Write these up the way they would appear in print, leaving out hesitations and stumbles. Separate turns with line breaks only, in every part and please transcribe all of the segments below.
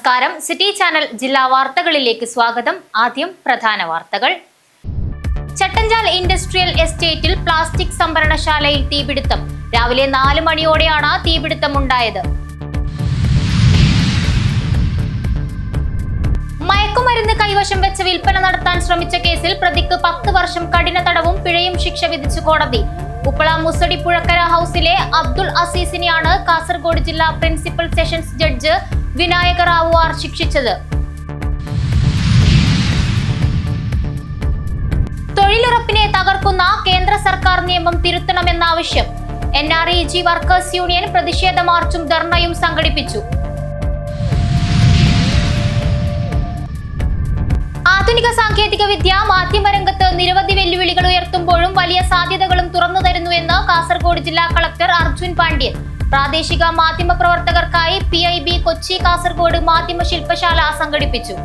നമസ്കാരം. City channel ജില്ലാ വാർത്തകളിലേക്ക് സ്വാഗതം. ആദ്യം പ്രധാന വാർത്തകൾ. ചട്ടഞ്ചാൽ ഇൻഡസ്ട്രിയൽ എസ്റ്റേറ്റിൽ പ്ലാസ്റ്റിക് സംഭരണശാലയിൽ തീപിടുത്തം. രാവിലെ 4 മണിയോടെയാണ് തീപിടുത്തമുണ്ടായത്. മയക്കുമരുന്ന് കൈവശം വെച്ച് വിൽപ്പന നടത്താൻ ശ്രമിച്ച കേസിൽ പ്രതിക്ക് 10 വർഷം കഠിന തടവും പിഴയും ശിക്ഷ വിധിച്ചു കോടതി. ഉപ്പള മുസടി പുഴക്കര ഹൌസിലെ അബ്ദുൾ അസീസിനെയാണ് കാസർഗോഡ് ജില്ലാ principal sessions judge Vinayaka Rao R ശിക്ഷിച്ചത്. തൊഴിലുറപ്പിനെ തകർക്കുന്ന കേന്ദ്ര സർക്കാർ നിയമം തിരുത്തണമെന്നാവശ്യം. NREG വർക്കേഴ്സ് യൂണിയൻ പ്രതിഷേധ മാർച്ചും ധർണയും സംഘടിപ്പിച്ചു. ആധുനിക സാങ്കേതിക വിദ്യ മാധ്യമരംഗത്ത് നിരവധി വെല്ലുവിളികൾ ഉയർത്തുമ്പോഴും വലിയ സാധ്യതകളും തുറന്നു തരുന്നുവെന്ന് കാസർഗോഡ് ജില്ലാ കളക്ടർ അർജുൻ പാണ്ഡ്യൻ. പ്രാദേശിക മാധ്യമ പ്രവർത്തകർക്കായി PIB കൊച്ചി കാസർഗോഡ് മാധ്യമ ശില്പശാല സംഘടിപ്പിച്ചു.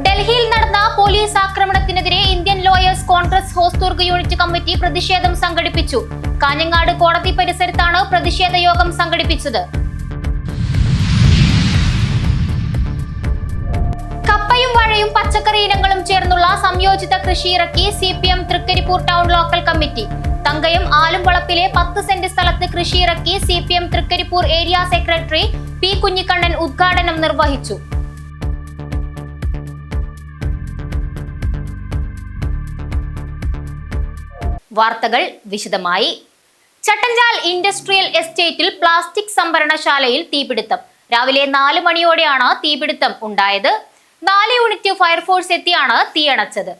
ഡൽഹിയിൽ നടന്ന പോലീസ് ആക്രമണത്തിനെതിരെ Indian lawyers Congress Hosdurg unit committee പ്രതിഷേധം സംഘടിപ്പിച്ചു. കാഞ്ഞങ്ങാട് കോടതി പരിസരത്താണ് പ്രതിഷേധ യോഗം സംഘടിപ്പിച്ചത്. കപ്പയും വാഴയും പച്ചക്കറി ഇനങ്ങളും ചേർന്നുള്ള സംയോജിത കൃഷി ഇറക്കി CPM Trikaripur town local committee. Thankayam ആലുംവളപ്പിലെ 10 സെന്റ് സ്ഥലത്ത് കൃഷി ഇറക്കി CPM Trikaripur area secretary P Kunhikannan ഉദ്ഘാടനം നിർവഹിച്ചു. വാർത്തകൾ വിശദമായി. ചട്ടഞ്ചാൽ ഇൻഡസ്ട്രിയൽ എസ്റ്റേറ്റിൽ പ്ലാസ്റ്റിക് സംഭരണശാലയിൽ തീപിടുത്തം. രാവിലെ 4 മണിയോടെയാണ് തീപിടുത്തം ഉണ്ടായത്. 4 യൂണിറ്റ് ഫയർഫോഴ്സ് എത്തിയാണ് തീയണച്ചത്.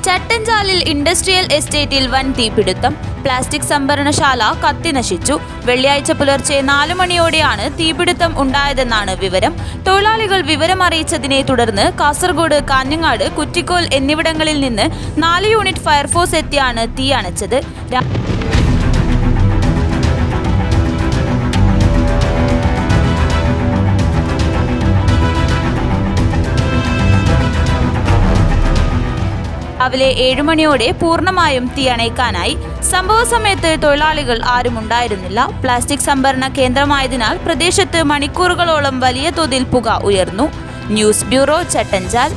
ചട്ടഞ്ചാലിൽ ഇൻഡസ്ട്രിയൽ എസ്റ്റേറ്റിൽ വൻ തീപിടുത്തം. പ്ലാസ്റ്റിക് സംഭരണശാല കത്തിനശിച്ചു. വെള്ളിയാഴ്ച പുലർച്ചെ 4 മണിയോടെയാണ് തീപിടുത്തം ഉണ്ടായതെന്നാണ് വിവരം. തൊഴിലാളികൾ വിവരമറിയിച്ചതിനെ തുടർന്ന് കാസർഗോഡ്, കാഞ്ഞങ്ങാട്, കുറ്റിക്കോൽ എന്നിവിടങ്ങളിൽ നിന്ന് 4 യൂണിറ്റ് ഫയർഫോഴ്സ് എത്തിയാണ് തീ അണച്ചത്. രാവിലെ 7 മണിയോടെ പൂർണ്ണമായും തീ അണയ്ക്കാനായി. സംഭവ സമയത്ത് തൊഴിലാളികൾ ആരും ഉണ്ടായിരുന്നില്ല. പ്ലാസ്റ്റിക് സംഭരണ കേന്ദ്രമായതിനാൽ പ്രദേശത്ത് മണിക്കൂറുകളോളം വലിയ തോതിൽ പുക ഉയർന്നു. News bureau, Chattanchal.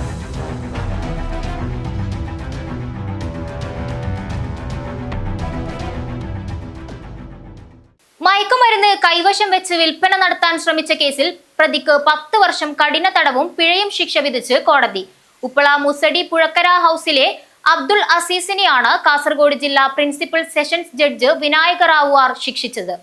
മയക്കുമരുന്ന് കൈവശം വെച്ച് വിൽപ്പന നടത്താൻ ശ്രമിച്ച കേസിൽ പ്രതിക്ക് 10 വർഷം കഠിന തടവും പിഴയും ശിക്ഷ വിധിച്ച് കോടതി. ഉപ്പള മുസടി പുഴക്കര ഹൌസിലെ അബ്ദുൾ അസീസിനെയാണ് കാസർഗോഡ് ജില്ലാ principal sessions judge Vinayaka Rao R ശിക്ഷിച്ചത്.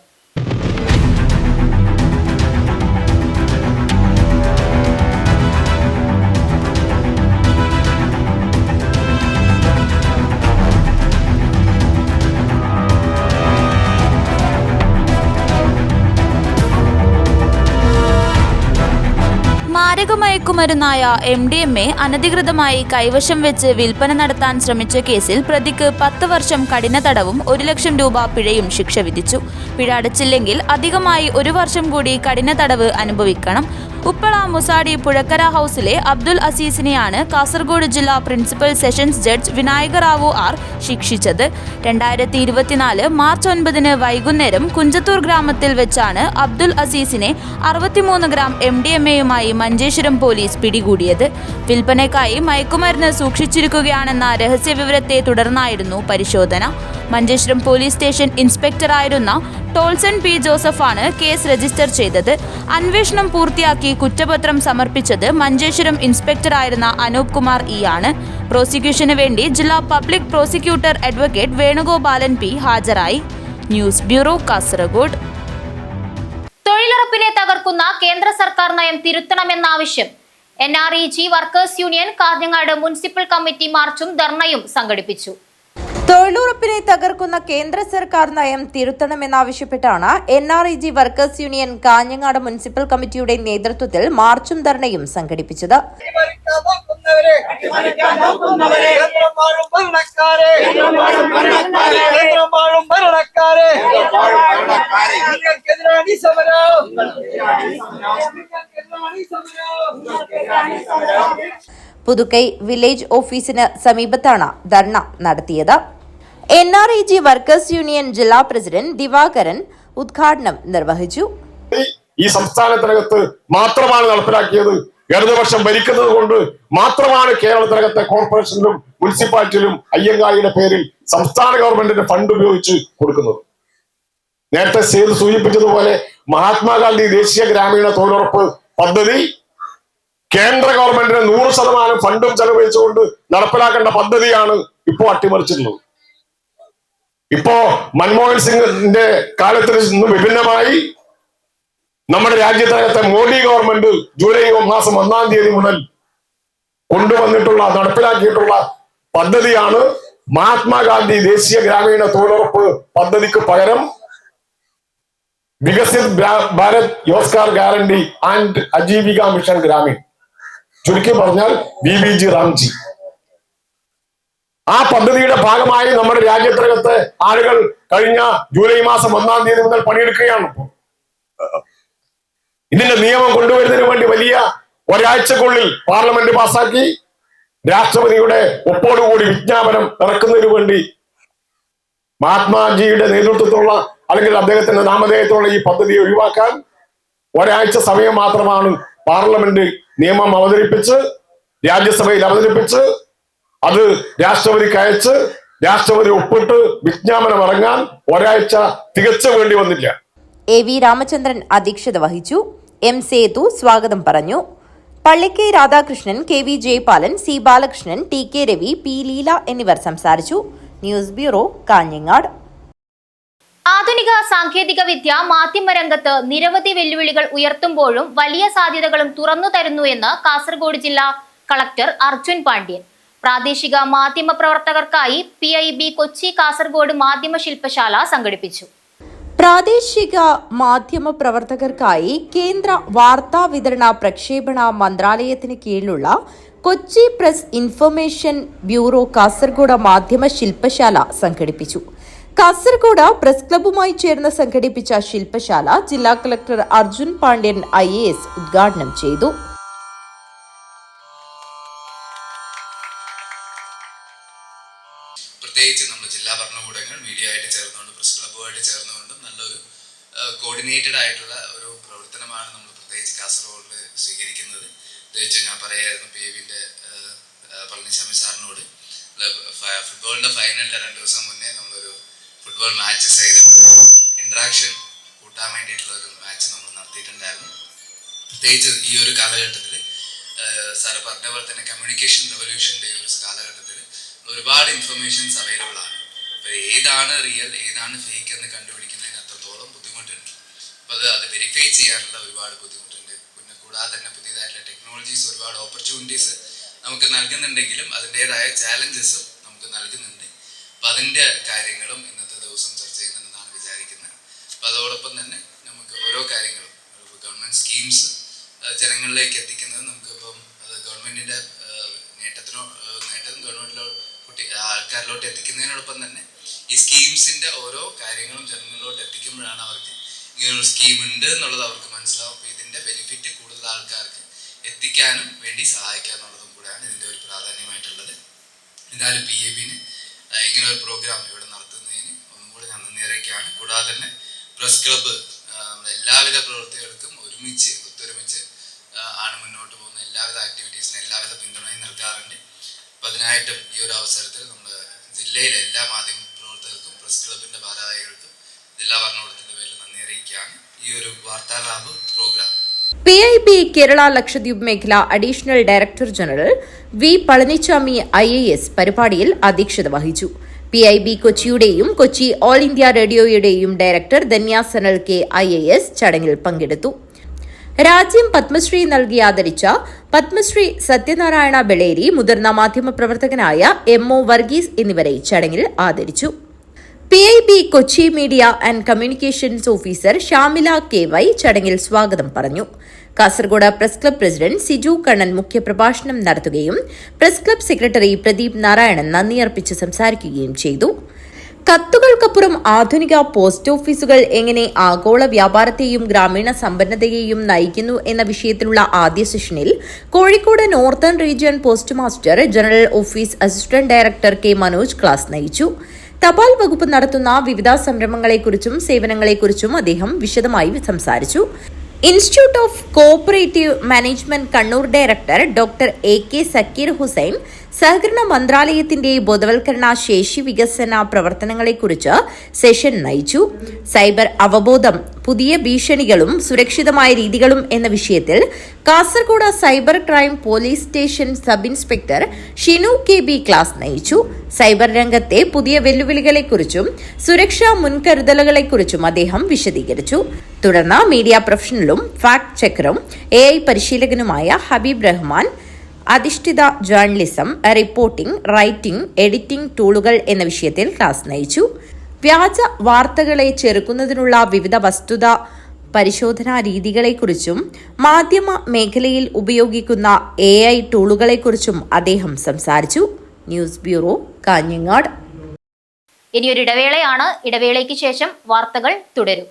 മയക്കുമരുന്നായ MDMA അനധികൃതമായി കൈവശം വെച്ച് വിൽപ്പന നടത്താൻ ശ്രമിച്ച കേസിൽ പ്രതിക്ക് 10 വർഷം കഠിന തടവും 1 ലക്ഷം രൂപ പിഴയും ശിക്ഷ വിധിച്ചു. പിഴ അടച്ചില്ലെങ്കിൽ അധികമായി 1 വർഷം കൂടി കഠിന തടവ് അനുഭവിക്കണം. ഉപ്പള മുസാടി പുഴക്കര ഹൌസിലെ അബ്ദുൾ അസീസിനെയാണ് കാസർഗോഡ് ജില്ലാ principal sessions judge Vinayaka Rao R ശിക്ഷിച്ചത്. 2024 മാർച്ച് 9 വൈകുന്നേരം കുഞ്ചത്തൂർ ഗ്രാമത്തിൽ വെച്ചാണ് അബ്ദുൾ അസീസിനെ 63 ഗ്രാം MDMAയുമായി മഞ്ചേശ്വരം പോലീസ് പിടികൂടിയത്. വിൽപ്പനയ്ക്കായി മയക്കുമരുന്ന് സൂക്ഷിച്ചിരിക്കുകയാണെന്ന രഹസ്യവിവരത്തെ തുടർന്നായിരുന്നു പരിശോധന. മഞ്ചേശ്വരം പോലീസ് സ്റ്റേഷൻ ഇൻസ്പെക്ടറായിരുന്ന ടോൾസൺ P ജോസഫാണ് കേസ് രജിസ്റ്റർ ചെയ്തത്. അന്വേഷണം പൂർത്തിയാക്കി കുറ്റപത്രം സമർപ്പിച്ചത് മഞ്ചേശ്വരം ഇൻസ്പെക്ടറായിരുന്ന അനൂപ് കുമാർ E ആണ്. പ്രോസിക്യൂഷന് വേണ്ടി ജില്ലാ public prosecutor advocate Venugopalan P ഹാജരായി. News bureau, Kasaragod.
തൊഴിലുറപ്പിനെ തകർക്കുന്ന കേന്ദ്ര സർക്കാർ നയം തിരുത്തണമെന്നാവശ്യം. NREG workers union Kanhangad municipal committee മാർച്ചും ധർണയും സംഘടിപ്പിച്ചു.
തൊഴിലുറപ്പിനെ തകർക്കുന്ന കേന്ദ്ര സർക്കാർ നയം തിരുത്തണമെന്നാവശ്യപ്പെട്ടാണ് NREG workers union Kanhangad municipal കമ്മിറ്റിയുടെ നേതൃത്വത്തിൽ മാർച്ചും ധർണയും സംഘടിപ്പിച്ചത്. പുതുക്കൈ വില്ലേജ് ഓഫീസിന് സമീപത്താണ് ധർണ നടത്തിയത്. NREG വർക്കേഴ്സ് യൂണിയൻ ജില്ലാ പ്രസിഡന്റ് ദിവാകരൻ ഉദ്ഘാടനം നിർവഹിച്ചു.
ഈ സംസ്ഥാനത്തിനകത്ത് മാത്രമാണ് നടപ്പിലാക്കിയത്. ഇടതുപക്ഷം ഭരിക്കുന്നത് കൊണ്ട് മാത്രമാണ് കേരളത്തിനകത്തെ കോർപ്പറേഷനിലും മുനിസിപ്പാലിറ്റിയിലും അയ്യങ്കാളിയുടെ പേരിൽ സംസ്ഥാന ഗവൺമെന്റിന്റെ ഫണ്ട് ഉപയോഗിച്ച് കൊടുക്കുന്നത്. നേരത്തെ സൂചിപ്പിച്ചതുപോലെ മഹാത്മാഗാന്ധി ദേശീയ ഗ്രാമീണ തൊഴിലുറപ്പ് പദ്ധതി കേന്ദ്ര ഗവൺമെന്റിന് 100% ഫണ്ടും ചെലവഴിച്ചുകൊണ്ട് നടപ്പിലാക്കേണ്ട പദ്ധതിയാണ് ഇപ്പോൾ അട്ടിമറിച്ചിട്ടുള്ളത്. ഇപ്പോ മൻമോഹൻ സിംഗിന്റെ കാലത്തിൽ നിന്നും വിഭിന്നമായി നമ്മുടെ രാജ്യത്തിനകത്തെ മോഡി ഗവൺമെന്റ് ജൂലൈ മാസം 1-ാം തീയതി മുതൽ കൊണ്ടുവന്നിട്ടുള്ള നടപ്പിലാക്കിയിട്ടുള്ള പദ്ധതിയാണ് മഹാത്മാഗാന്ധി ദേശീയ ഗ്രാമീണ തൊഴിലുറപ്പ് പദ്ധതിക്ക് പകരം Viksit Bharat Rozgar guarantee and Ajeevika mission Gramin, ചുരുക്കി പറഞ്ഞാൽ BBG റാംജി. ആ പദ്ധതിയുടെ ഭാഗമായി നമ്മുടെ രാജ്യത്തിനകത്ത് ആളുകൾ കഴിഞ്ഞ ജൂലൈ മാസം 1-ാം തീയതി മുതൽ പണിയെടുക്കുകയാണ്. ഇതിന്റെ നിയമം കൊണ്ടുവരുന്നതിന് വേണ്ടി വലിയ ഒരാഴ്ചക്കുള്ളിൽ പാർലമെന്റ് പാസാക്കി രാഷ്ട്രപതിയുടെ ഒപ്പോടുകൂടി വിജ്ഞാപനം ഇറക്കുന്നതിന് വേണ്ടി മഹാത്മാജിയുടെ നേതൃത്വത്തിലുള്ള അല്ലെങ്കിൽ അദ്ദേഹത്തിന്റെ നാമധേയത്തിലുള്ള ഈ പദ്ധതി ഒഴിവാക്കാൻ ഒരാഴ്ച സമയം മാത്രമാണ് പാർലമെന്റ് നിയമം അവതരിപ്പിച്ച് രാജ്യസഭയിൽ അവതരിപ്പിച്ച് അത് രാഷ്ട്രപതിക്ക് അയച്ച് രാഷ്ട്രപതി ഒപ്പിട്ട് വിജ്ഞാപനം ഇറങ്ങാൻ ഒരാഴ്ച തികച്ചു വേണ്ടി വന്നില്ല.
AV രാമചന്ദ്രൻ അധ്യക്ഷത വഹിച്ചു. M സേതു സ്വാഗതം പറഞ്ഞു. Pallikkai Radhakrishnan, KV Jayapalan, C Balakrishnan, TK Ravi, P Leela എന്നിവർ സംസാരിച്ചു. News bureau, Kanhangad.
ആധുനിക സാങ്കേതിക വിദ്യ മാധ്യമരംഗത്ത് നിരവധി വെല്ലുവിളികൾ ഉയർത്തുമ്പോഴും വലിയ സാധ്യതകളും തുറന്നു തരുന്നു എന്ന് കാസർഗോഡ് ജില്ലാ കളക്ടർ അർജുൻ പാണ്ഡ്യൻ. പ്രാദേശിക മാധ്യമ പ്രവർത്തകർക്കായി PIB കൊച്ചി കാസർഗോഡ് മാധ്യമ ശില്പശാല സംഘടിപ്പിച്ചു.
പ്രാദേശിക മാധ്യമ പ്രവർത്തകർക്കായി കേന്ദ്ര വാർത്താ വിതരണ പ്രക്ഷേപണ മന്ത്രാലയത്തിന് കീഴിലുള്ള Kochi press information bureau Kasaragod മാധ്യമ ശില്പശാല സംഘടിപ്പിച്ചു. കാസർഗോഡ് പ്രസ് ക്ലബ്ബുമായി ചേർന്ന് സംഘടിപ്പിച്ച ശില്പശാല ജില്ലാ കളക്ടർ അർജുൻ പാണ്ഡ്യൻ IAS ഉദ്ഘാടനം ചെയ്തു.
പ്രത്യേകിച്ച് നമ്മുടെ ജില്ലാ ഭരണകൂടങ്ങൾ മീഡിയ ആയിട്ട് ചേർന്നുകൊണ്ട് പ്രസ് ക്ലബ്ബുമായിട്ട് ചേർന്നുകൊണ്ടും നല്ലൊരു കോർഡിനേറ്റഡ് ആയിട്ടുള്ള ഒരു പ്രവർത്തനമാണ് നമ്മൾ പ്രത്യേകിച്ച് കാസർഗോഡിൽ സ്വീകരിക്കുന്നത്. പ്രത്യേകിച്ച് ഞാൻ പറയായിരുന്നു PIBന്റെ പളനിസ്വാമി സാറിനോട് ഫുട്ബോളിന്റെ ഫൈനലിന്റെ 2 ദിവസം മുന്നേ നമ്മളൊരു ഫുട്ബോൾ മാച്ച് സഹിതം ഇന്ററാക്ഷൻ കൂട്ടാൻ വേണ്ടിയിട്ടുള്ള ഒരു മാച്ച് നമ്മൾ നടത്തിയിട്ടുണ്ടായിരുന്നു. പ്രത്യേകിച്ച് ഈ ഒരു കാലഘട്ടത്തിൽ സാറ് പറഞ്ഞ പോലെ തന്നെ കമ്മ്യൂണിക്കേഷൻ റെവല്യൂഷന്റെ ഈ ഒരു കാലഘട്ടത്തിൽ ഒരുപാട് ഇൻഫർമേഷൻസ് അവൈലബിൾ ആണ്. അപ്പൊ ഏതാണ് റിയൽ ഏതാണ് ഫേക്ക് എന്ന് കണ്ടുപിടിക്കുന്നതിന് അത്രത്തോളം ബുദ്ധിമുട്ടുണ്ട്. അപ്പൊ അത് വെരിഫൈ ചെയ്യാനുള്ള ഒരുപാട് ബുദ്ധിമുട്ടുണ്ട്. പിന്നെ കൂടാതെ തന്നെ പുതിയതായിട്ടുള്ള ടെക്നോളജീസ് ഒരുപാട് ഓപ്പർച്യൂണിറ്റീസ് നമുക്ക് നൽകുന്നുണ്ടെങ്കിലും അതിൻ്റെതായ ചാലഞ്ചസും നമുക്ക് നൽകുന്നുണ്ട്. അപ്പൊ അതിന്റെ കാര്യങ്ങളും ഇന്നത്തെ ദിവസം ചർച്ച ചെയ്യുന്നുണ്ടെന്നാണ് വിചാരിക്കുന്നത്. അപ്പൊ അതോടൊപ്പം തന്നെ നമുക്ക് ഓരോ കാര്യങ്ങളും ഗവൺമെന്റ് സ്കീംസ് ജനങ്ങളിലേക്ക് എത്തിക്കുന്നത് നമുക്കിപ്പം അത് ഗവൺമെന്റിന്റെ നേട്ടം ഗവൺമെന്റിലോ ആൾക്കാരിലോട്ട് എത്തിക്കുന്നതിനോടൊപ്പം തന്നെ ഈ സ്കീംസിന്റെ ഓരോ കാര്യങ്ങളും ജനങ്ങളിലോട്ട് എത്തിക്കുമ്പോഴാണ് അവർക്ക് ഇങ്ങനൊരു സ്കീം ഉണ്ട് എന്നുള്ളത് അവർക്ക് മനസ്സിലാവും. അപ്പൊ ഇതിന്റെ ബെനിഫിറ്റ് കൂടുതൽ ആൾക്കാർക്ക് എത്തിക്കാനും വേണ്ടി സഹായിക്കാന്നുള്ളതും കൂടെയാണ് ഇതിന്റെ ഒരു പ്രാധാന്യമായിട്ടുള്ളത്. എന്തായാലും PIBന് ഇങ്ങനെ ഒരു പ്രോഗ്രാം ഇവിടെ നടത്തുന്നതിന് ഒന്നും കൂടെ ഞാൻ നന്ദി അറിയിക്കുകയാണ്. കൂടാതെ തന്നെ പ്രസ് ക്ലബ്ബ് എല്ലാവിധ പ്രവൃത്തികൾക്കും ഒത്തൊരുമിച്ച് ആണ് മുന്നോട്ട് പോകുന്ന എല്ലാവിധ ആക്ടിവിറ്റീസിനും എല്ലാവിധ പിന്തുണയും നൽകാറുണ്ട്. അപ്പൊ അതിനായിട്ടും ഈ ഒരു അവസരത്തിൽ നമ്മുടെ ജില്ലയിലെ എല്ലാ മാധ്യമ പ്രവർത്തകർക്കും പ്രസ് ക്ലബിന്റെ ഭാരവാഹികൾക്കും ജില്ലാ ഭരണകൂടത്തിന്റെ പേരിൽ നന്ദി അറിയിക്കുകയാണ്. ഈ ഒരു വാർത്താ lab programme
PIB Kerala Lakshadweep മേഖല additional director general V Palaniswami IAS പരിപാടിയിൽ അധ്യക്ഷത വഹിച്ചു. PIB കൊച്ചിയുടെയും കൊച്ചി ഓൾ ഇന്ത്യ റേഡിയോയുടെയും director Dhanya Sanal K IAS ചടങ്ങിൽ പങ്കെടുത്തു. രാജ്യം പത്മശ്രീ നൽകി ആദരിച്ച പത്മശ്രീ സത്യനാരായണ ബെളേരി, മുതിർന്ന മാധ്യമപ്രവർത്തകനായ MO വർഗീസ് എന്നിവരെ ചടങ്ങിൽ ആദരിച്ചു. PIB Kochi media and communications officer Shamila KY ചടങ്ങിൽ സ്വാഗതം പറഞ്ഞു. Kasaragod press club president Siju Kannan മുഖ്യപ്രഭാഷണം നടത്തുകയും press club secretary Pradeep Narayanan നന്ദി അർപ്പിച്ച് സംസാരിക്കുകയും ചെയ്തു. കത്തുകൾക്കപ്പുറം ആധുനിക പോസ്റ്റ് ഓഫീസുകൾ എങ്ങനെ ആഗോള വ്യാപാരത്തെയും ഗ്രാമീണ സമ്പന്നതയെയും നയിക്കുന്നു എന്ന വിഷയത്തിലുള്ള ആദ്യ സെഷനിൽ Kozhikode northern region post master general office assistant director K Manoj class നയിച്ചു. തപാൽ വകുപ്പ് നടത്തുന്ന വിവിധ സംരംഭങ്ങളെക്കുറിച്ചും സേവനങ്ങളെക്കുറിച്ചും അദ്ദേഹം വിശദമായി സംസാരിച്ചു. Institute of cooperative management Kannur director doctor AK Zakir Hussain സഹകരണ മന്ത്രാലയത്തിന്റെ ബോധവൽക്കരണ ശേഷി വികസന പ്രവർത്തനങ്ങളെക്കുറിച്ച് സെഷൻ നയിച്ചു. സൈബർ അവബോധം, പുതിയ ഭീഷണികളും സുരക്ഷിതമായ രീതികളും എന്ന വിഷയത്തിൽ Kasaragod cyber crime police station sub inspector Shinu KB class നയിച്ചു. സൈബർ രംഗത്തെ പുതിയ വെല്ലുവിളികളെക്കുറിച്ചും സുരക്ഷാ മുൻകരുതലുകളെക്കുറിച്ചും അദ്ദേഹം വിശദീകരിച്ചു. തുടർന്ന് മീഡിയ പ്രൊഫഷണലും ഫാക്ട് ചെക്കറും AI പരിശീലകനുമായ ഹബീബ് റഹ്മാൻ അധിഷ്ഠിത ജേർണലിസം, റിപ്പോർട്ടിംഗ്, റൈറ്റിംഗ്, എഡിറ്റിംഗ് ടൂളുകൾ എന്ന വിഷയത്തിൽ ക്ലാസ് നയിച്ചു. വ്യാജ വാർത്തകളെ ചെറുക്കുന്നതിനുള്ള വിവിധ വസ്തുത പരിശോധനാ രീതികളെക്കുറിച്ചും മാധ്യമ മേഖലയിൽ ഉപയോഗിക്കുന്ന AI ടൂളുകളെക്കുറിച്ചും അദ്ദേഹം സംസാരിച്ചു. News bureau, Kanhangad.
ഇനിയൊരു ഇടവേളയാണ്. ഇടവേളയ്ക്ക് ശേഷം വാർത്തകൾ തുടരും.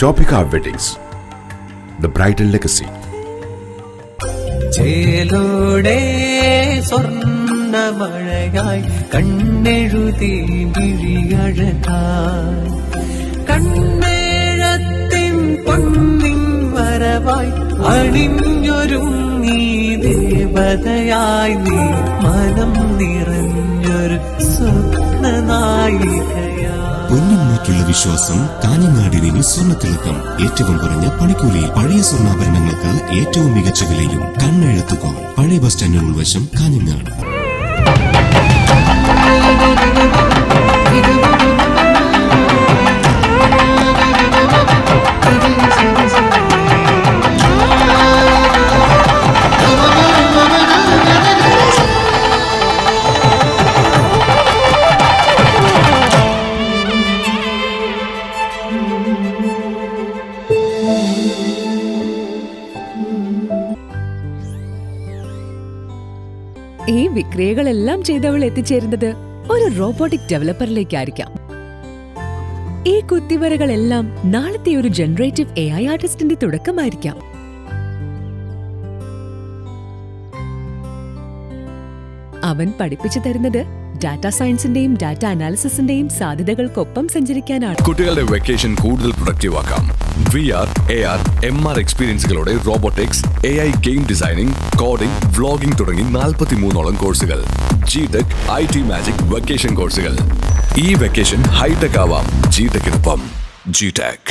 Shopika Weddings, the bridal legacy.
ചേലോടെ സ്വർണ്ണമഴയായി കണ്ണെഴുതി വിഴിയഴകായി കണ്ണേഴത്തിൻ പൊന്നിൻ വരവായി അണിഞ്ഞൊരുങ്ങി ദേവതയായി നീ മനം നിറഞ്ഞൊരു സ്വപ്നനായികയായി.
പൊന്നിന്മേറ്റുള്ള വിശ്വാസം കാഞ്ഞങ്ങാടിന് സ്വർണ്ണത്തിളക്കം. ഏറ്റവും കുറഞ്ഞ പണിക്കൂലിയിൽ പഴയ സ്വർണ്ണാഭരണങ്ങൾക്ക് ഏറ്റവും മികച്ച വിലയും. കണ്ണെഴുത്തുകോ, പഴയ ബസ് സ്റ്റാൻഡിന് ഉൾവശം, കാഞ്ഞങ്ങാട്.
ഈ വിക്രിയകളെല്ലാം ചെയ്തവൾ എത്തിച്ചേരുന്നത് ഒരു റോബോട്ടിക് ഡെവലപ്പറിലേക്കായിരിക്കാം. ഈ കുത്തിവരകളെല്ലാം നാളത്തെ ഒരു ജനറേറ്റീവ് AI ആർട്ടിസ്റ്റിന്റെ തുടക്കമായിരിക്കാം. അവൻ പഠിപ്പിച്ചു തരുന്നത് ഡാറ്റാ സയൻസിന്റെയും ഡാറ്റ അനാലിസിസിന്റെയും സാധ്യതകൾക്കൊപ്പം സഞ്ചരിക്കാനാണ്.
കുട്ടികളുടെ വെക്കേഷൻ കൂടുതൽ പ്രൊഡക്റ്റീവ് ആക്കാം. VR, AR, MR എക്സ്പീരിയൻസുകളോടെ robotics, AI game designing, coding, vlogging തുടങ്ങി 43ഓളം കോഴ്സുകൾ. GTech, IT മാജിക് വെക്കേഷൻ കോഴ്സുകൾ. ഈ വെക്കേഷൻ ഹൈടെക് ആവാം GTechനൊപ്പം. GTech.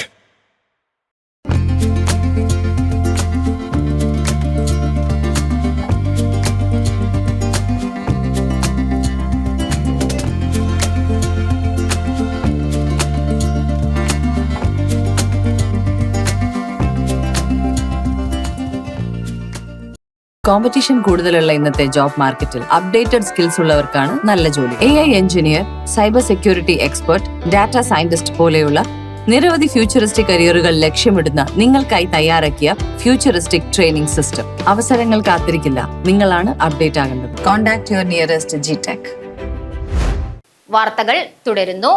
കോമ്പറ്റീഷൻ കൂടുതലുള്ള ഇന്നത്തെ ജോബ് മാർക്കറ്റിൽ അപ്ഡേറ്റഡ് സ്കിൽസ് ഉള്ളവർക്കാണ് നല്ല ജോലി. AI engineer, cyber security expert, data scientist പോലെയുള്ള നിരവധി ഫ്യൂച്ചറിസ്റ്റിക് കരിയറുകൾ ലക്ഷ്യമിടുന്ന നിങ്ങൾക്കായി തയ്യാറാക്കിയ ഫ്യൂച്ചറിസ്റ്റിക് ട്രെയിനിംഗ് സിസ്റ്റം. അവസരങ്ങൾ കാത്തിരിക്കില്ല, നിങ്ങളാണ് അപ്ഡേറ്റ് ആകേണ്ടത്. Contact your nearest GTech.
വാർത്തകൾ തുടരുന്നു.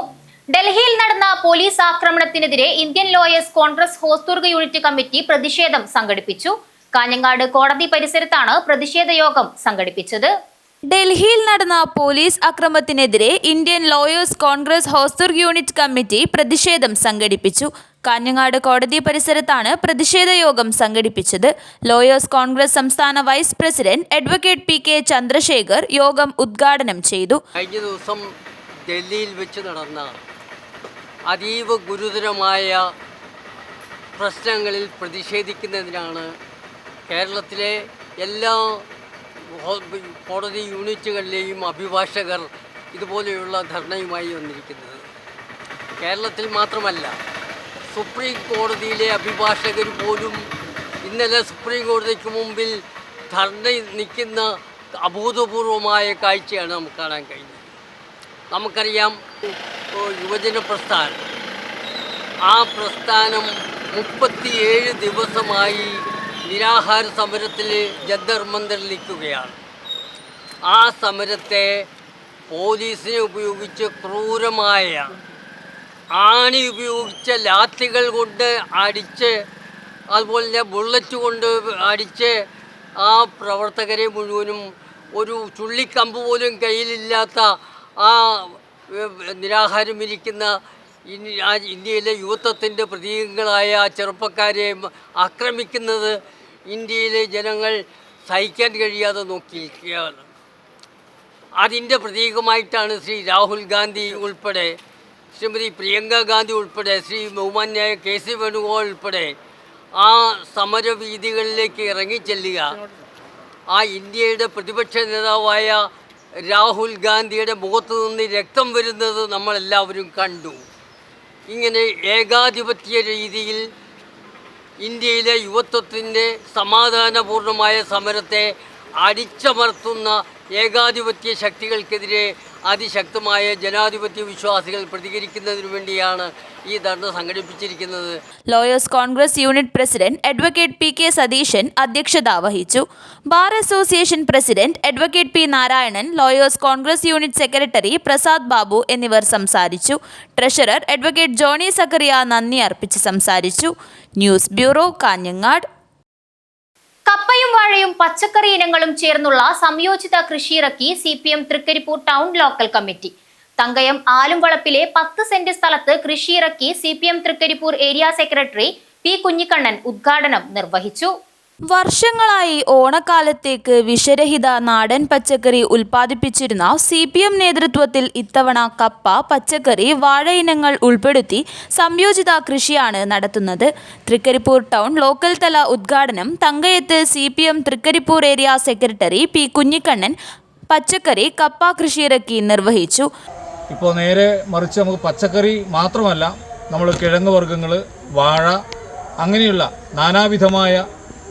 ഡൽഹിയിൽ നടന്ന പോലീസ് ആക്രമണത്തിനെതിരെ Indian lawyers Congress Hosdurg unit committee പ്രതിഷേധം സംഘടിപ്പിച്ചു. കാഞ്ഞങ്ങാട് കോടതി പരിസരത്താണ് പ്രതിഷേധ യോഗം സംഘടിപ്പിച്ചത്.
ഡൽഹിയിൽ നടന്ന പോലീസ് അക്രമത്തിനെതിരെ Indian lawyers Congress Hosdurg unit committee പ്രതിഷേധം സംഘടിപ്പിച്ചു. കാഞ്ഞങ്ങാട് കോടതി പരിസരത്താണ് പ്രതിഷേധ യോഗം സംഘടിപ്പിച്ചത്. ലോയേഴ്സ് കോൺഗ്രസ് സംസ്ഥാന vice president advocate P K Chandrasekhar യോഗം ഉദ്ഘാടനം ചെയ്തു.
കഴിഞ്ഞ ദിവസം ഡൽഹിയിൽ വെച്ച് നടന്ന അതീവ ഗുരുതരമായ പ്രശ്നങ്ങളിൽ പ്രതിഷേധിക്കുന്നതിനാണ് കേരളത്തിലെ എല്ലാ കോടതി യൂണിറ്റുകളിലെയും അഭിഭാഷകർ ഇതുപോലെയുള്ള ധർണയുമായി വന്നിരിക്കുന്നത്. കേരളത്തിൽ മാത്രമല്ല, സുപ്രീം കോടതിയിലെ അഭിഭാഷകർ പോലും ഇന്നലെ സുപ്രീം കോടതിക്ക് മുമ്പിൽ ധർണ നിൽക്കുന്ന അഭൂതപൂർവമായ കാഴ്ചയാണ് നമുക്ക് കാണാൻ കഴിഞ്ഞത്. നമുക്കറിയാം, യുവജന പ്രസ്ഥാനം, ആ പ്രസ്ഥാനം 37 ദിവസമായി നിരാഹാര സമരത്തിൽ ജന്തർ മന്ദറിൽ നിൽക്കുകയാണ്. ആ സമരത്തെ പോലീസിനെ ഉപയോഗിച്ച് ക്രൂരമായ ആണി ഉപയോഗിച്ച ലാത്തികൾ കൊണ്ട് അടിച്ച്, അതുപോലെ തന്നെ ബുള്ളറ്റ് കൊണ്ട് അടിച്ച് ആ പ്രവർത്തകരെ മുഴുവനും ഒരു ചുള്ളിക്കമ്പ് പോലും കയ്യിലില്ലാത്ത ആ നിരാഹാരമിരിക്കുന്ന ഇന്ത്യയിലെ യുവത്വത്തിൻ്റെ പ്രതീകങ്ങളായ ചെറുപ്പക്കാരെ ആക്രമിക്കുന്നത് ഇന്ത്യയിലെ ജനങ്ങൾ സഹിക്കാൻ കഴിയാതെ നോക്കിയിരിക്കുകയാണ്. അതിൻ്റെ പ്രതീകമായിട്ടാണ് ശ്രീ രാഹുൽ ഗാന്ധി ഉൾപ്പെടെ, ശ്രീമതി പ്രിയങ്ക ഗാന്ധി ഉൾപ്പെടെ, ശ്രീ ബഹുമാന്യായ KC വേണുഗോപാൽ ഉൾപ്പെടെ ആ സമരവീഥികളിലേക്ക് ഇറങ്ങിച്ചെല്ലുക. ആ ഇന്ത്യയുടെ പ്രതിപക്ഷ നേതാവായ രാഹുൽ ഗാന്ധിയുടെ മുഖത്തു നിന്ന് രക്തം വരുന്നത് നമ്മളെല്ലാവരും കണ്ടു. ഇങ്ങനെ ഏകാധിപത്യ രീതിയിൽ ഇന്ത്യയിലെ യുവത്വത്തിൻ്റെ സമാധാനപൂർണമായ സമരത്തെ അടിച്ചമർത്തുന്ന ഏകാധിപത്യ ശക്തികൾക്കെതിരെ അതിശക്തമായ ജനാധിപത്യ വിശ്വാസികൾ പ്രതികരിക്കുന്നതിനു വേണ്ടിയാണ് ഈ ധർണ സംഘടിപ്പിച്ചിരിക്കുന്നത്.
Lawyers Congress unit president advocate P K Satheesan അധ്യക്ഷത വഹിച്ചു. Bar association president advocate P Narayanan, lawyers Congress unit secretary Prasad Babu എന്നിവർ സംസാരിച്ചു. ട്രഷറർ അഡ്വക്കേറ്റ് ജോണി സക്കറിയ നന്ദി അർപ്പിച്ച് സംസാരിച്ചു. News bureau, Kanhangad.
കപ്പയും വാഴയും പച്ചക്കറി ഇനങ്ങളും ചേർന്നുള്ള സംയോജിത കൃഷിയിറക്കി CPM Trikaripur town local committee. Thankayam ആലുംവളപ്പിലെ 10 സെന്റ് സ്ഥലത്ത് കൃഷിയിറക്കി CPM Trikaripur area secretary P Kunhikannan ഉദ്ഘാടനം നിർവഹിച്ചു.
വർഷങ്ങളായി ഓണക്കാലത്തേക്ക് വിഷരഹിത നാടൻ പച്ചക്കറി ഉൽപ്പാദിപ്പിച്ചിരുന്ന CPM നേതൃത്വത്തിൽ ഇത്തവണ കപ്പ, പച്ചക്കറി, വാഴ ഇനങ്ങൾ ഉൾപ്പെടുത്തി സംയോജിത കൃഷിയാണ് നടത്തുന്നത്. തൃക്കരിപ്പൂർ ടൗൺ ലോക്കൽ തല ഉദ്ഘാടനം തങ്കയത്ത് CPM Trikaripur area secretary P Kunhikannan പച്ചക്കറി, കപ്പ കൃഷിയിറക്കി നിർവഹിച്ചു.
ഇപ്പോൾ നേരെ മറിച്ച് നമുക്ക് പച്ചക്കറി മാത്രമല്ല, നമ്മൾ കിഴങ്ങ് വർഗ്ഗങ്ങൾ, വാഴ, അങ്ങനെയുള്ള നാനാവിധമായ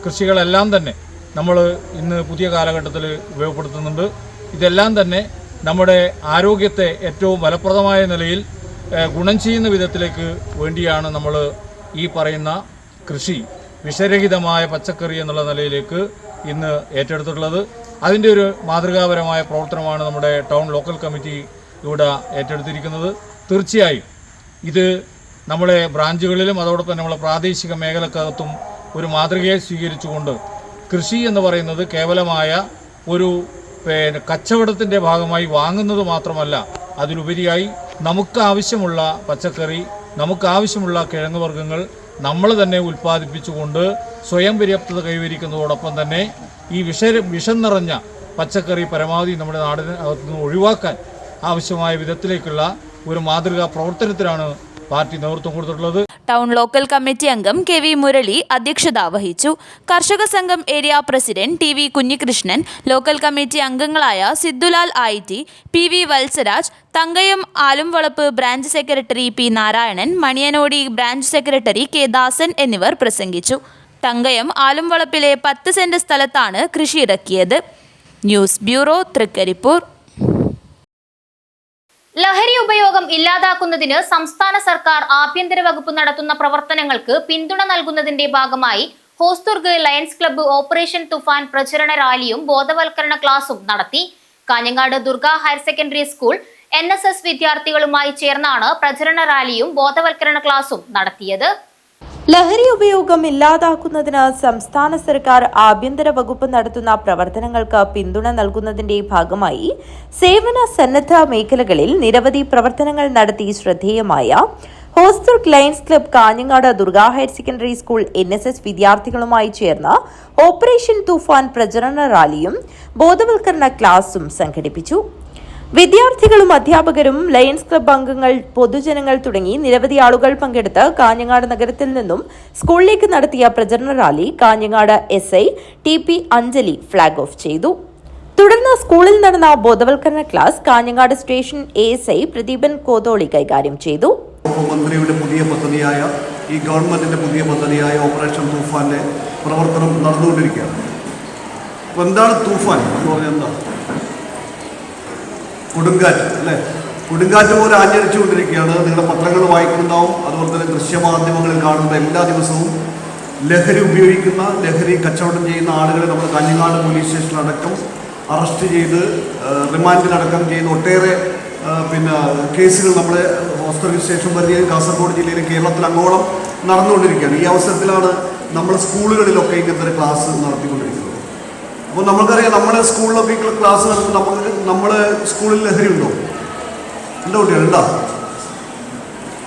കൃഷികളെല്ലാം തന്നെ നമ്മൾ ഇന്ന് പുതിയ കാലഘട്ടത്തിൽ ഉപയോഗപ്പെടുത്തുന്നുണ്ട്. ഇതെല്ലാം തന്നെ നമ്മുടെ ആരോഗ്യത്തെ ഏറ്റവും ഫലപ്രദമായ നിലയിൽ ഗുണം ചെയ്യുന്ന വിധത്തിലേക്ക് വേണ്ടിയാണ് നമ്മൾ ഈ പറയുന്ന കൃഷി വിഷരഹിതമായ പച്ചക്കറി എന്നുള്ള നിലയിലേക്ക് ഇന്ന് ഏറ്റെടുത്തിട്ടുള്ളത്. അതിൻ്റെ ഒരു മാതൃകാപരമായ പ്രവർത്തനമാണ് നമ്മുടെ ടൗൺ ലോക്കൽ കമ്മിറ്റി ഇവിടെ ഏറ്റെടുത്തിരിക്കുന്നത്. തീർച്ചയായും ഇത് നമ്മുടെ ബ്രാഞ്ചുകളിലും അതോടൊപ്പം നമ്മളെ പ്രാദേശിക മേഖലക്കകത്തും ഒരു മാതൃകയെ സ്വീകരിച്ചുകൊണ്ട് കൃഷി എന്ന് പറയുന്നത് കേവലമായ ഒരു കച്ചവടത്തിൻ്റെ ഭാഗമായി വാങ്ങുന്നത് മാത്രമല്ല, അതിലുപരിയായി നമുക്ക് ആവശ്യമുള്ള പച്ചക്കറി, നമുക്ക് ആവശ്യമുള്ള കിഴങ്ങ് വർഗ്ഗങ്ങൾ നമ്മൾ തന്നെ ഉൽപ്പാദിപ്പിച്ചുകൊണ്ട് സ്വയം പര്യാപ്തത കൈവരിക്കുന്നതോടൊപ്പം തന്നെ ഈ വിഷം നിറഞ്ഞ പച്ചക്കറി പരമാവധി നമ്മുടെ നാടിനകത്ത് നിന്ന് ഒഴിവാക്കാൻ ആവശ്യമായ വിധത്തിലേക്കുള്ള ഒരു മാതൃകാ പ്രവർത്തനത്തിനാണ് പാർട്ടി നേതൃത്വം കൊടുത്തിട്ടുള്ളത്.
ടൗൺ ലോക്കൽ കമ്മിറ്റി അംഗം KV മുരളി അധ്യക്ഷത വഹിച്ചു. കർഷക സംഘം area president TV Kunhikrishnan, local committee അംഗങ്ങളായ Sidhulal IT, PV Valsaraj, Thankayam Alumvalappu branch secretary P Narayanan, Maniyanody branch secretary K Dasan എന്നിവർ പ്രസംഗിച്ചു. തങ്കയം ആലുംവളപ്പിലെ 10 സെന്റ് സ്ഥലത്താണ് കൃഷിയിറക്കിയത്. News bureau, Trikaripur.
ലഹരി ഉപയോഗം ഇല്ലാതാക്കുന്നതിന് സംസ്ഥാന സർക്കാർ ആഭ്യന്തര വകുപ്പ് നടത്തുന്ന പ്രവർത്തനങ്ങൾക്ക് പിന്തുണ നൽകുന്നതിന്റെ ഭാഗമായി Hosdurg lions club operation Toofan പ്രചരണ റാലിയും ബോധവൽക്കരണ ക്ലാസും നടത്തി. Kanhangad Durga higher secondary school NSS വിദ്യാർത്ഥികളുമായി ചേർന്നാണ് പ്രചരണ റാലിയും ബോധവൽക്കരണ ക്ലാസും നടത്തിയത്.
ലഹരി ഉപയോഗം ഇല്ലാതാക്കുന്നതിന് സംസ്ഥാന സർക്കാർ ആഭ്യന്തര വകുപ്പ് നടത്തുന്ന പ്രവർത്തനങ്ങൾക്ക് പിന്തുണ നൽകുന്നതിന്റെ ഭാഗമായി സേവന സന്നദ്ധ മേഖലകളിൽ നിരവധി പ്രവർത്തനങ്ങൾ നടത്തി ശ്രദ്ധേയമായ Hosdurg lions club Kanhangad Durga higher secondary school NSS വിദ്യാർത്ഥികളുമായി ചേർന്ന് ഓപ്പറേഷൻ തൂഫാൻ പ്രചരണ റാലിയും ബോധവൽക്കരണ ക്ലാസും സംഘടിപ്പിച്ചു. വിദ്യാർത്ഥികളും അധ്യാപകരും ലയൺസ് ക്ലബ്ബ് അംഗങ്ങൾ പൊതുജനങ്ങൾ തുടങ്ങി നിരവധി ആളുകൾ പങ്കെടുത്ത് കാഞ്ഞങ്ങാട് നഗരത്തിൽ നിന്നും സ്കൂളിലേക്ക് നടത്തിയ പ്രചരണ rally Kanhangad SI TP Anjali flag off ചെയ്തു. തുടർന്ന് സ്കൂളിൽ നടന്ന ബോധവൽക്കരണ class Kanhangad station ASI Pradeepan Kotholi കൈകാര്യം ചെയ്തു.
മന്ത്രിയുടെ പുതിയ പദ്ധതിയായ ഈ ഗവൺമെന്റിന്റെ പുതിയ പദ്ധതിയായ ഓപ്പറേഷൻ തൂഫാന്റെ പ്രവർത്തനം നടന്നുകൊണ്ടിരിക്കുകയാണ്. അപ്പോൾ എന്താണ് തൂഫാൻ എന്ന് പറഞ്ഞാൽ എന്താ? കൊടുങ്കാറ്റ് അല്ലേ? കൊടുങ്കാറ്റ് പോലെ ആഞ്ഞടിച്ചുകൊണ്ടിരിക്കുകയാണ്. നിങ്ങളുടെ പത്രങ്ങൾ വായിക്കുന്നുണ്ടാവും, അതുപോലെ തന്നെ ദൃശ്യമാധ്യമങ്ങളിൽ കാണുന്ന എല്ലാ ദിവസവും ലഹരി ഉപയോഗിക്കുന്ന, ലഹരി കച്ചവടം ചെയ്യുന്ന ആളുകളെ നമ്മൾ കാഞ്ഞങ്ങാട് പോലീസ് സ്റ്റേഷനിലടക്കം അറസ്റ്റ് ചെയ്ത് റിമാൻഡിലടക്കം ചെയ്ത് ഒട്ടേറെ കേസുകൾ നമ്മുടെ ഹോസ്ദുർഗ് സ്റ്റേഷൻ പരിധിയിൽ കാസർഗോഡ് ജില്ലയിൽ കേരളത്തിൽ അങ്ങോളം നടന്നുകൊണ്ടിരിക്കുകയാണ്. ഈ അവസരത്തിലാണ് നമ്മൾ സ്കൂളുകളിലൊക്കെ ഇങ്ങനത്തെ ക്ലാസ് നടത്തിക്കൊണ്ടിരിക്കുന്നത്. അപ്പോൾ നമുക്കറിയാം, നമ്മുടെ സ്കൂളിലൊക്കെ ക്ലാസ് നടത്തുമ്പോൾ നമ്മുടെ സ്കൂളിൽ ലഹരി ഉണ്ടോ? ഉണ്ടോ കുട്ടികൾ? ഉണ്ടോ?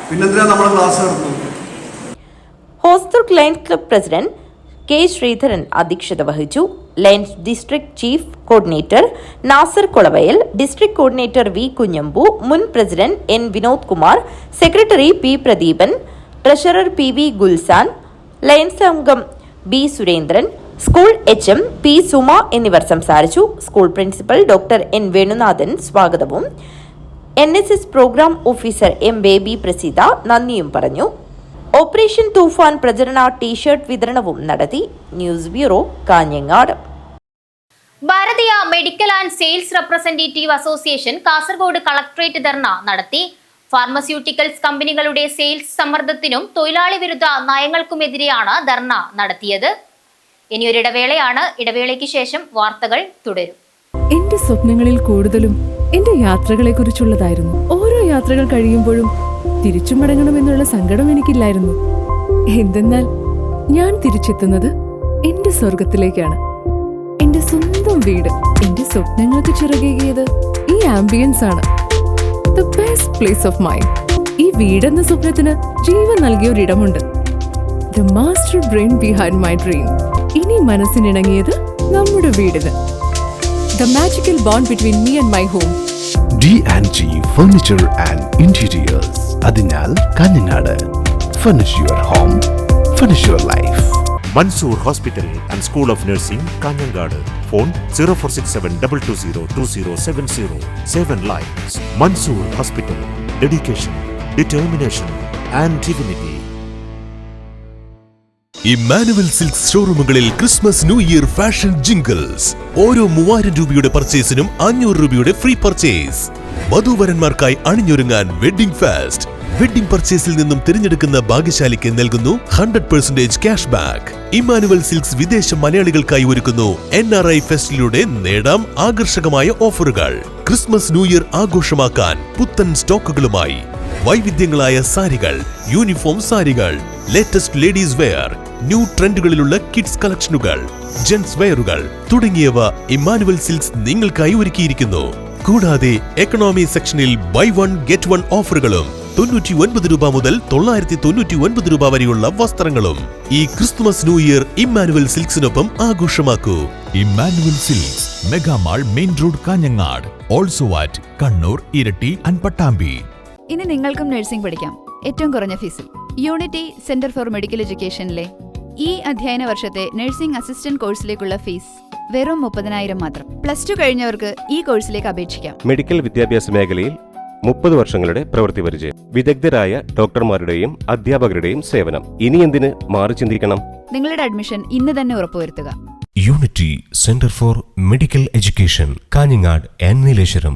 പിന്നെന്തിനാണ് നമ്മൾ ക്ലാസ് നടത്തുന്നത്?
Hosdurg lions club president K. Sreedharan അധ്യക്ഷത വഹിച്ചു. Lions district chief coordinator Nasser Kolavayal, district coordinator V. Kunhambu, മുൻ president N. Vinod Kumar, secretary P. Pradeepan, treasurer PV Gulsan, lions അംഗം B. Surendran, school HM P. Suma എന്നിവർ സംസാരിച്ചു. School principal doctor N. Venunadhan സ്വാഗതവും NSS programme officer M. Baby Praseetha നന്ദിയും പറഞ്ഞു. ഓപ്പറേഷൻ തൂഫാൻ പ്രചരണ ടീഷർട്ട് വിതരണവും നടത്തി. News bureau, Kanhangad.
Bharatiya medical and sales representative association Kasaragod collectorate ധർണ നടത്തി. ഫാർമസ്യൂട്ടിക്കൽസ് കമ്പനികളുടെ സെയിൽസ് സമ്മർദ്ദത്തിനും തൊഴിലാളി വിരുദ്ധ നയങ്ങൾക്കുമെതിരെയാണ് ധർണ നടത്തിയത്. ഇനിയൊരിടവേളയാണ്. ഇടവേളയ്ക്ക് ശേഷം വാർത്തകൾ തുടരും.
എന്റെ സ്വപ്നങ്ങളിൽ കൂടുതലും എന്റെ യാത്രകളെ കുറിച്ചുള്ളതായിരുന്നു. ഓരോ യാത്രകൾ കഴിയുമ്പോഴും തിരിച്ചു മടങ്ങണമെന്നുള്ള സങ്കടം എനിക്കില്ലായിരുന്നു. എന്തെന്നാൽ ഞാൻ തിരിച്ചെത്തുന്നത് എന്റെ സ്വർഗത്തിലേക്കാണ്. എന്റെ സ്വന്തം വീട് എന്റെ സ്വപ്നങ്ങൾക്ക് ചിറകേകിയത് ഈ ആംബിയൻസ് ആണ്. The best place of mind. ഈ വീടെന്ന സ്വപ്നത്തിന് ജീവൻ നൽകിയ ഒരിടമുണ്ട്. The master brain behind my dream. ഇനി മനസ്സിനിണങ്ങിയത് നമ്മുടെ വീടിന്. The magical bond between me and my home.
D&G Furniture and Interiors. അതിനാൽ Kanhangad. Furnish your home, furnish your life.
Mansoor Hospital and School of Nursing, Kanyangad. Phone 0467220270. 7 lines. Mansoor Hospital. Dedication, determination and dignity.
Emmanuel silks ഷോറൂമുകളിൽ Christmas new year fashion jingles. ഓരോ 3000 രൂപയുടെ പർച്ചേസിനും 500 രൂപയുടെ free purchase. വധൂവരന്മാർക്കായി അണിഞ്ഞൊരുങ്ങാൻ wedding fest. Wedding പർച്ചേസിൽ നിന്നും തിരഞ്ഞെടുക്കുന്ന ഭാഗ്യശാലിക്ക് നൽകുന്നു 100% ക്യാഷ് ബാക്ക്. ഇമ്മാനുവൽ സിൽക്സ് വിദേശ മലയാളികൾക്കായി ഒരുക്കുന്നു NRI ഫെസ്റ്റിലൂടെ നേടാം ആകർഷകമായ ഓഫറുകൾ. ക്രിസ്മസ് ന്യൂ ഇയർ ആഘോഷമാക്കാൻ പുത്തൻ സ്റ്റോക്കുകളുമായി വൈവിധ്യങ്ങളായ സാരികൾ, യൂണിഫോം സാരികൾ, ലേറ്റസ്റ്റ് ലേഡീസ് വെയർ, ന്യൂ ട്രെൻഡുകളിലുള്ള കിഡ്സ് കളക്ഷനുകൾ, ജെന്റ്സ് വെയറുകൾ തുടങ്ങിയവ ഇമ്മാനുവൽ സിൽക്സ് നിങ്ങൾക്കായി ഒരുക്കിയിരിക്കുന്നു. കൂടാതെ എക്കണോമി സെക്ഷനിൽ ബൈ 1 ഗെറ്റ് 1 ഓഫറുകളും 99 രൂപ മുതൽ 999 രൂപ വരെയുള്ള വസ്ത്രങ്ങളും. ഈ ക്രിസ്തുമസ് ന്യൂ ഇയർ ഇമ്മാനുവൽ സിൽക്സിനൊപ്പം ആഘോഷമാക്കൂ. Emmanuel silks, mega mall, main road, Kanhangad. Also at Kannur, Iritty and Pattambi.
ഇനി നിങ്ങൾക്കും നഴ്സിംഗ് പഠിക്കാം ഏറ്റവും കുറഞ്ഞ ഫീസിൽ. യൂണിറ്റി സെന്റർ ഫോർ മെഡിക്കൽ എഡ്യൂക്കേഷനിലെ ഈ അധ്യയന വർഷത്തെ നഴ്സിംഗ് അസിസ്റ്റന്റ് കോഴ്സിലേക്കുള്ള ഫീസ് വെറും 30,000 മാത്രം. +2 കഴിഞ്ഞവർക്ക് ഈ കോഴ്സിലേക്ക് അപേക്ഷിക്കാം.
മെഡിക്കൽ വിദ്യാഭ്യാസ മേഖലയിൽ 30 വർഷങ്ങളുടെ പ്രവൃത്തി പരിചയം, വിദഗ്ധരായ ഡോക്ടർമാരുടെയും അധ്യാപകരുടെയും സേവനം. ഇനി എന്തിന് മാറി ചിന്തിക്കണം?
നിങ്ങളുടെ അഡ്മിഷൻ ഇന്ന് തന്നെ ഉറപ്പുവരുത്തുക.
Unity centre for medical education, Kanhangad and Nileshwaram.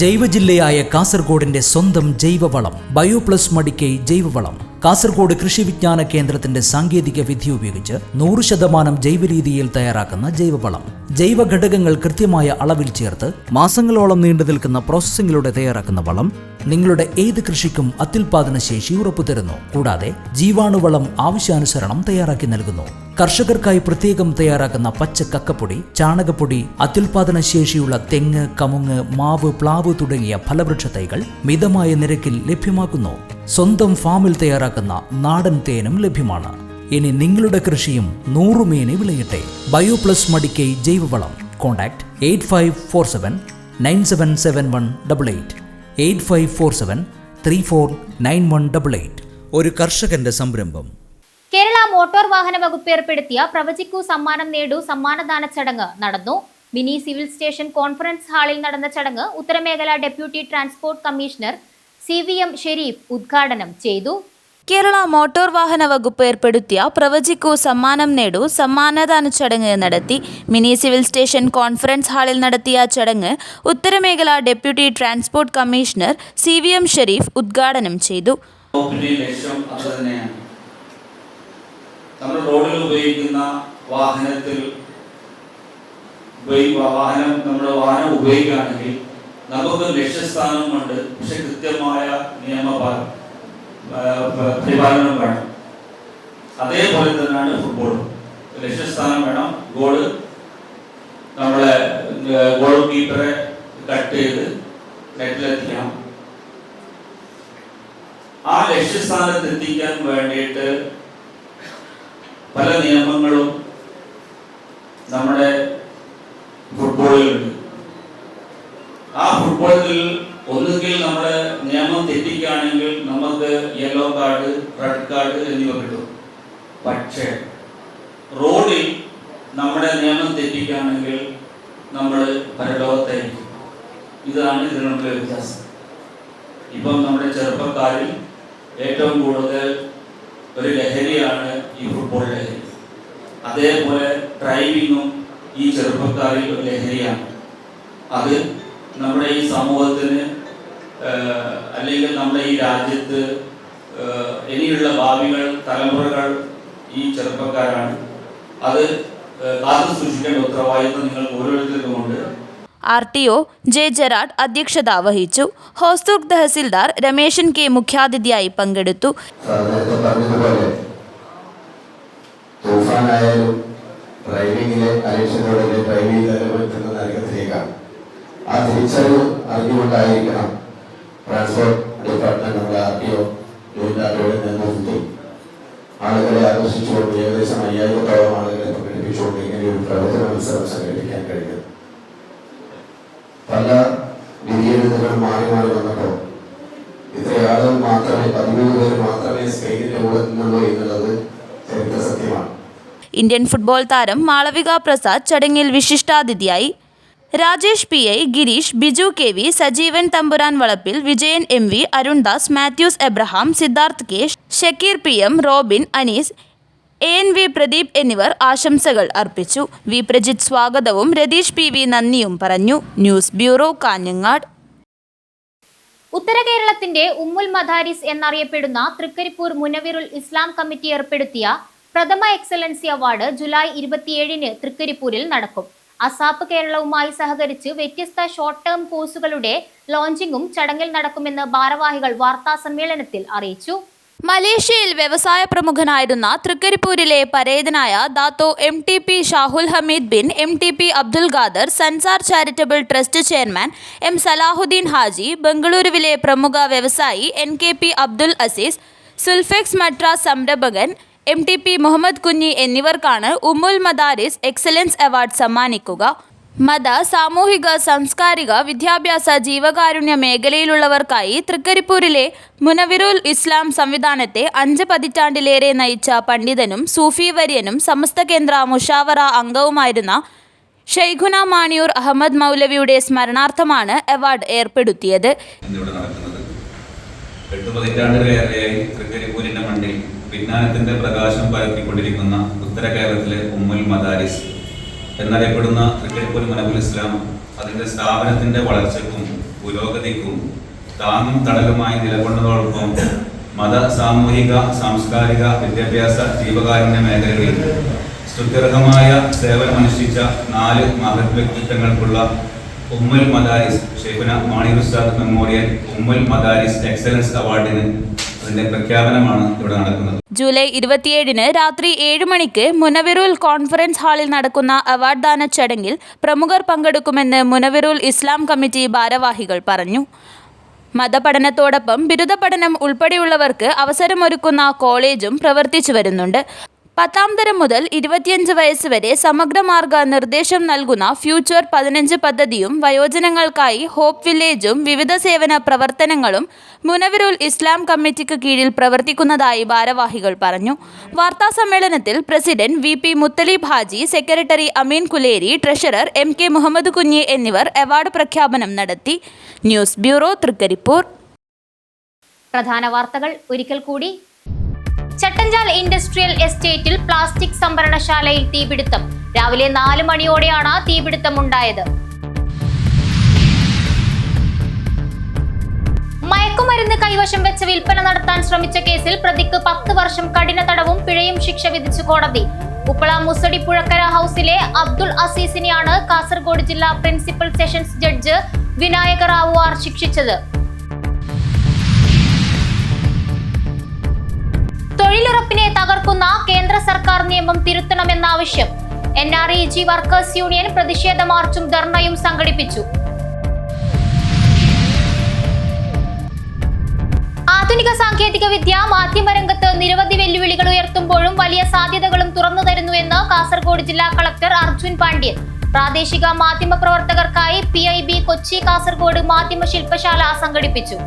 ജൈവജില്ലയായ കാസർഗോഡിന്റെ സ്വന്തം ജൈവവളം ബയോപ്ലസ് മടിക്കൈ ജൈവവളം. കാസർഗോഡ് കൃഷി വിജ്ഞാന കേന്ദ്രത്തിന്റെ സാങ്കേതിക വിദ്യ ഉപയോഗിച്ച് 100% ജൈവരീതിയിൽ തയ്യാറാക്കുന്ന ജൈവവളം. ജൈവ ഘടകങ്ങൾ കൃത്യമായ അളവിൽ ചേർത്ത് മാസങ്ങളോളം നീണ്ടു നിൽക്കുന്ന പ്രോസസ്സിംഗിലൂടെ തയ്യാറാക്കുന്ന വളം നിങ്ങളുടെ ഏത് കൃഷിക്കും അത്യുൽപാദന ശേഷി ഉറപ്പുതരുന്നു. കൂടാതെ ജീവാണുവളം ആവശ്യാനുസരണം തയ്യാറാക്കി നൽകുന്നു. കർഷകർക്കായി പ്രത്യേകം തയ്യാറാക്കുന്ന പച്ച കക്കപ്പൊടി, ചാണകപ്പൊടി, അത്യുൽപാദന ശേഷിയുള്ള തെങ്ങ്, കമുങ്ങ്, മാവ്, പ്ലാവ് തുടങ്ങിയ ഫലവൃക്ഷ തൈകൾ മിതമായ നിരക്കിൽ ലഭ്യമാക്കുന്നു. സ്വന്തം ഫാമിൽ തയ്യാറാക്കുന്ന നാടൻ തേനും ലഭ്യമാണ്. ഇനി നിങ്ങളുടെ കൃഷിയും 100 മേനി വിളയട്ടെ. ബയോപ്ലസ് മടിക്കൈ ജൈവവളം. കോൺടാക്ട് 8547 977188 8547 349188. ഒരു കർഷകന്റെ സംരംഭം.
കേരള മോട്ടോർ വാഹന വകുപ്പ് ഏർപ്പെടുത്തിയ പ്രവചിക്കൂ സമ്മാനം നേടൂ സമ്മാനദാന ചടങ്ങ് നടന്നു. മിനി സിവിൽ സ്റ്റേഷൻ കോൺഫറൻസ് ഹാളിൽ നടന്ന ചടങ്ങ് ഉത്തരമേഖല deputy transport commissioner CVM Shareef ഉദ്ഘാടനം ചെയ്തു.
കേരള മോട്ടോർ വാഹന വകുപ്പ് ഏർപ്പെടുത്തിയ പ്രവചിക്കൂ സമ്മാനം നേടൂ സമ്മാനദാന ചടങ്ങ് നടത്തി. മിനി സിവിൽ സ്റ്റേഷൻ കോൺഫറൻസ് ഹാളിൽ നടത്തിയ ചടങ്ങ് ഉത്തരമേഖല deputy transport commissioner CVM Shareef ഉദ്ഘാടനം ചെയ്തു.
നമ്മൾ റോഡിൽ ഉപയോഗിക്കുന്ന വാഹനം നമ്മുടെ വാഹനം ഉപയോഗിക്കുകയാണെങ്കിൽ നമുക്ക് ലക്ഷ്യസ്ഥാനമുണ്ട്. പക്ഷെ കൃത്യമായ പരിപാലനം വേണം. അതേപോലെ തന്നെയാണ് ഫുട്ബോളും. ലക്ഷ്യസ്ഥാനം വേണം. ഗോള് നമ്മളെ ഗോൾ കീപ്പറെ കട്ട് ചെയ്ത് നെറ്റിലെത്തിക്കണം. ആ ലക്ഷ്യസ്ഥാനത്ത് എത്തിക്കാൻ വേണ്ടിയിട്ട് പല നിയമങ്ങളും നമ്മുടെ ഫുട്ബോളിലുണ്ട്. ആ ഫുട്ബോളിൽ ഒന്നുകിൽ നമ്മുടെ നിയമം തെറ്റിക്കുകയാണെങ്കിൽ നമുക്ക് യെല്ലോ കാർഡ്, റെഡ് കാർഡ് എന്നിവ കിട്ടും. പക്ഷേ റോഡിൽ നമ്മുടെ നിയമം തെറ്റിക്കുകയാണെങ്കിൽ നമ്മൾ പരലോകത്തായിരിക്കും. ഇതാണ് ഇതിനുള്ള വ്യത്യാസം. ഇപ്പം നമ്മുടെ ചെറുപ്പക്കാരിൽ ഏറ്റവും കൂടുതൽ ഒരു ലഹരിയാണ് ഈ ഫുട്ബോൾ ലഹരി. അതേപോലെ ഡ്രൈവിങ്ങും ഈ ചെറുപ്പക്കാരിൽ ഒരു ലഹരിയാണ്. അത് നമ്മുടെ ഈ സമൂഹത്തിന് അല്ലെങ്കിൽ നമ്മുടെ ഈ രാജ്യത്ത് ഇനിയുള്ള ഭാവികൾ തലമുറകൾ ഈ ചെറുപ്പക്കാരാണ്. അത് കാത്തു സൂക്ഷിക്കേണ്ട ഉത്തരവാദിത്വം നിങ്ങൾക്ക് ഓരോരുത്തർക്കുമുണ്ട്.
RTO J. ജെറാഡ് അധ്യക്ഷത വഹിച്ചു. ഹോസ്ദുർഗ് തഹസിൽദാർ രമേശൻ K. മുഖ്യാതിഥിയായി പങ്കെടുത്തു.
ഡ്രൈവിംഗിലെ അലക്ഷ്യത്തോടെ ഡ്രൈവിംഗ് നിലനിൽക്കുന്ന നരകത്തിലേക്കാണ്. ആ തിരിച്ചറിവ് അറിഞ്ഞുകൊണ്ടായിരിക്കണം ട്രാൻസ്പോർട്ട് ഡിപ്പാർട്ട്മെന്റ് നമ്മുടെ RTO ജോലിയുടെ നേതൃത്വത്തിൽ ആളുകളെ ആകർഷിച്ചുകൊണ്ട് ഏകദേശം 5000-ഓളം ആളുകളെ പങ്കെടുപ്പിച്ചുകൊണ്ട് ഇങ്ങനെയൊരു പ്രവർത്തന മത്സരം സംഘടിപ്പിക്കാൻ കഴിഞ്ഞത്. പല വിധിയെഴുത്തുകൾ മാറി മാറി വന്നപ്പോൾ ഇത്രയാളുകൾ മാത്രമേ 13 പേര് മാത്രമേ സ്പെയിനിന്റെ കൂടെ നിന്നുള്ളൂ എന്നുള്ളത് ചരിത്ര സത്യമാണ്.
ഇന്ത്യൻ ഫുട്ബോൾ താരം മാളവിക പ്രസാദ് ചടങ്ങിൽ വിശിഷ്ടാതിഥിയായി. രാജേഷ് PI, ഗിരീഷ്, ബിജു KV, സജീവൻ തമ്പുരാൻ വളപ്പിൽ, Vijayan MV, Arundas, Mathews Abraham, Siddharth K, Shakir PM, Robin, Anees, ANV Pradeep എന്നിവർ ആശംസകൾ അർപ്പിച്ചു. വി പ്രജിത്ത് സ്വാഗതവും രതീഷ് PV നന്ദിയും പറഞ്ഞു. News bureau, Kanhangad.
ഉത്തര കേരളത്തിന്റെ ഉമ്മുൽ മദാരിസ് എന്നറിയപ്പെടുന്ന തൃക്കരിപ്പൂർ മുനവിറുൽ ഇസ്ലാം കമ്മിറ്റി ഏർപ്പെടുത്തിയ പ്രഥമ എക്സലൻസി അവാർഡ് ജൂലൈ 27-ന് തൃക്കരിപ്പൂരിൽ നടക്കും. അസാപ്പ് കേരളവുമായി സഹകരിച്ച് വ്യത്യസ്ത ഷോർട്ട് ടേം കോഴ്സുകളുടെ ലോഞ്ചിങ്ങും ചടങ്ങിൽ നടക്കുമെന്ന് ഭാരവാഹികൾ വാർത്താ സമ്മേളനത്തിൽ അറിയിച്ചു.
മലേഷ്യയിൽ വ്യവസായ പ്രമുഖനായിരുന്ന തൃക്കരിപ്പൂരിലെ പരേതനായ Dato MTP Shahul Hameed bin MTP Abdul Khader, Sansar charitable trust chairman M Salahuddin Haji, ബംഗളൂരുവിലെ പ്രമുഖ വ്യവസായി NKP അബ്ദുൽ അസീസ്, സുൽഫെക്സ് മദ്രാസ് സംരംഭകൻ MTP മുഹമ്മദ് കുഞ്ഞി എന്നിവർക്കാണ് ഉമ്മുൽ മദാരിസ് എക്സലൻസ് അവാർഡ് സമ്മാനിക്കുക. മത, സാമൂഹിക, സാംസ്കാരിക, വിദ്യാഭ്യാസ, ജീവകാരുണ്യ മേഖലയിലുള്ളവർക്കായി തൃക്കരിപ്പൂരിലെ മുനവിറുൽ ഇസ്ലാം സംവിധാനത്തെ 5 പതിറ്റാണ്ടിലേറെ നയിച്ച പണ്ഡിതനും സൂഫി വര്യനും സമസ്ത കേന്ദ്ര മുഷാവറ അംഗവുമായിരുന്ന ഷെയ്ഖുന മാണിയൂർ അഹമ്മദ് മൗലവിയുടെ സ്മരണാർത്ഥമാണ് അവാർഡ് ഏർപ്പെടുത്തിയത്.
8 പതിറ്റാണ്ടിലേറെയായി തൃക്കരിപ്പൂരിന്റെ മണ്ണിൽ വിജ്ഞാനത്തിന്റെ പ്രകാശം പരത്തിക്കൊണ്ടിരിക്കുന്ന ഉത്തര കേരളത്തിലെ ഉമ്മുൽ മദാരിസ് എന്നറിയപ്പെടുന്ന തൃക്കരിപ്പൂർ മുനവിറുൽ ഇസ്ലാം അതിന്റെ സ്ഥാപനത്തിന്റെ വളർച്ചയ്ക്കും പുരോഗതിക്കും താങ്ങും തണലുമായി നിലകൊണ്ടതോടൊപ്പം മത, സാമൂഹിക, സാംസ്കാരിക, വിദ്യാഭ്യാസ, ജീവകാരുണ്യ മേഖലകളിൽ സ്തുത്യർഹമായ സേവനമനുഷ്ഠിച്ച 4 മഹത് വ്യക്തിത്വങ്ങൾക്കുള്ള ഉമ്മുൽ മദാരിസ് ഷെയ്ഖുന മാണി ഉസ്താദ് മെമ്മോറിയൽ ഉമ്മുൽ മദാരിസ് എക്സലൻസ് അവാർഡിന് അതിന്റെ പ്രഖ്യാപനമാണ് ഇവിടെ നടക്കുന്നത്.
ജൂലൈ 27-ന് രാത്രി 7 മണിക്ക് മുനവിറുൽ കോൺഫറൻസ് ഹാളിൽ നടക്കുന്ന അവാർഡ് ദാന ചടങ്ങിൽ പ്രമുഖർ പങ്കെടുക്കുമെന്ന് മുനവിറുൽ ഇസ്ലാം കമ്മിറ്റി ഭാരവാഹികൾ പറഞ്ഞു. മതപഠനത്തോടൊപ്പം ബിരുദ പഠനം ഉൾപ്പെടെയുള്ളവർക്ക് അവസരമൊരുക്കുന്ന കോളേജും പ്രവർത്തിച്ചു വരുന്നുണ്ട്. 10ാം തരം മുതൽ 25 വയസ്സ് വരെ സമഗ്രമാർഗ നിർദ്ദേശം നൽകുന്ന ഫ്യൂച്ചർ 15 പദ്ധതിയും വയോജനങ്ങൾക്കായി ഹോപ്പ് വില്ലേജും വിവിധ സേവന പ്രവർത്തനങ്ങളും മുനവിറുൽ ഇസ്ലാം കമ്മിറ്റിക്ക് കീഴിൽ പ്രവർത്തിക്കുന്നതായി ഭാരവാഹികൾ പറഞ്ഞു. വാർത്താസമ്മേളനത്തിൽ president VP Muthaleeb Haji, secretary Ameen Kuleri, treasurer MK Muhammad Kunhi എന്നിവർ അവാർഡ് പ്രഖ്യാപനം നടത്തി. News bureau, Trikaripur.
പ്രധാന വാർത്തകൾ ഒരിക്കൽ കൂടി. ചട്ടഞ്ചാൽ ഇൻഡസ്ട്രിയൽ എസ്റ്റേറ്റിൽ പ്ലാസ്റ്റിക് സംഭരണശാലയിൽ തീപിടുത്തം. രാവിലെ 4 മണിയോടെയാണ് തീപിടുത്തമുണ്ടായത്. മയക്കുമരുന്ന് കൈവശം വെച്ച് വിൽപ്പന നടത്താൻ ശ്രമിച്ച കേസിൽ പ്രതിക്ക് 10 വർഷം കഠിന തടവും പിഴയും ശിക്ഷ വിധിച്ചു കോടതി. ഉപ്പള മുസടി പുഴക്കര ഹൌസിലെ അബ്ദുൾ അസീസിനെയാണ് കാസർഗോഡ് ജില്ലാ principal sessions judge Vinayaka Rao R ശിക്ഷിച്ചത്. തൊഴിലുറപ്പിനെ തകർക്കുന്ന കേന്ദ്ര സർക്കാർ നിയമം തിരുത്തണമെന്നാവശ്യം. NREG വർക്കേഴ്സ് യൂണിയൻ പ്രതിഷേധ മാർച്ചും ധർണയും സംഘടിപ്പിച്ചു. ആധുനിക സാങ്കേതിക വിദ്യ മാധ്യമരംഗത്ത് നിരവധി വെല്ലുവിളികൾ ഉയർത്തുമ്പോഴും വലിയ സാധ്യതകളും തുറന്നു തരുന്നുവെന്ന് കാസർഗോഡ് ജില്ലാ കളക്ടർ അർജുൻ പാണ്ഡ്യൻ. പ്രാദേശിക മാധ്യമ പ്രവർത്തകർക്കായി PIB കൊച്ചി കാസർഗോഡ് മാധ്യമ ശില്പശാല സംഘടിപ്പിച്ചു.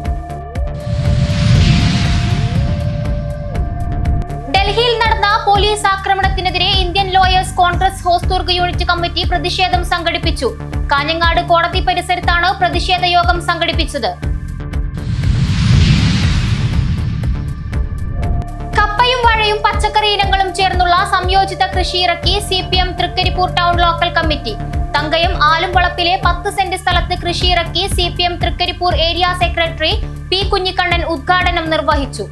ഡൽഹിയിൽ നടന്ന പോലീസ് ആക്രമണത്തിനെതിരെ Indian lawyers Congress Hosdurg unit committee പ്രതിഷേധം സംഘടിപ്പിച്ചു. കാഞ്ഞങ്ങാട് കോടതി പരിസരത്താണ് പ്രതിഷേധ യോഗം സംഘടിപ്പിച്ചത്. കപ്പയും വാഴയും പച്ചക്കറി ഇനങ്ങളും ചേർന്നുള്ള സംയോജിത കൃഷി ഇറക്കി CPM Trikaripur town local committee. Thankayam ആലുംവളപ്പിലെ 10 സെന്റ് സ്ഥലത്ത് കൃഷി ഇറക്കി CPM Trikaripur area secretary P Kunhikannan ഉദ്ഘാടനം നിർവഹിച്ചു.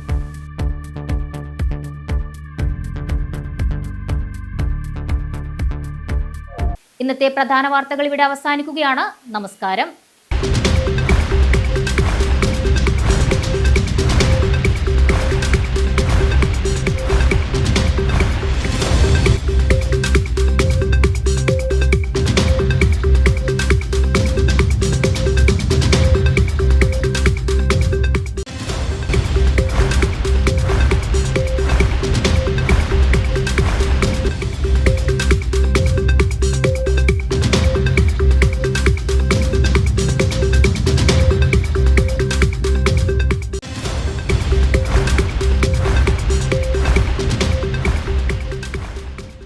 ഇന്നത്തെ പ്രധാന വാർത്തകൾ ഇവിടെ അവസാനിക്കുകയാണ്. നമസ്കാരം.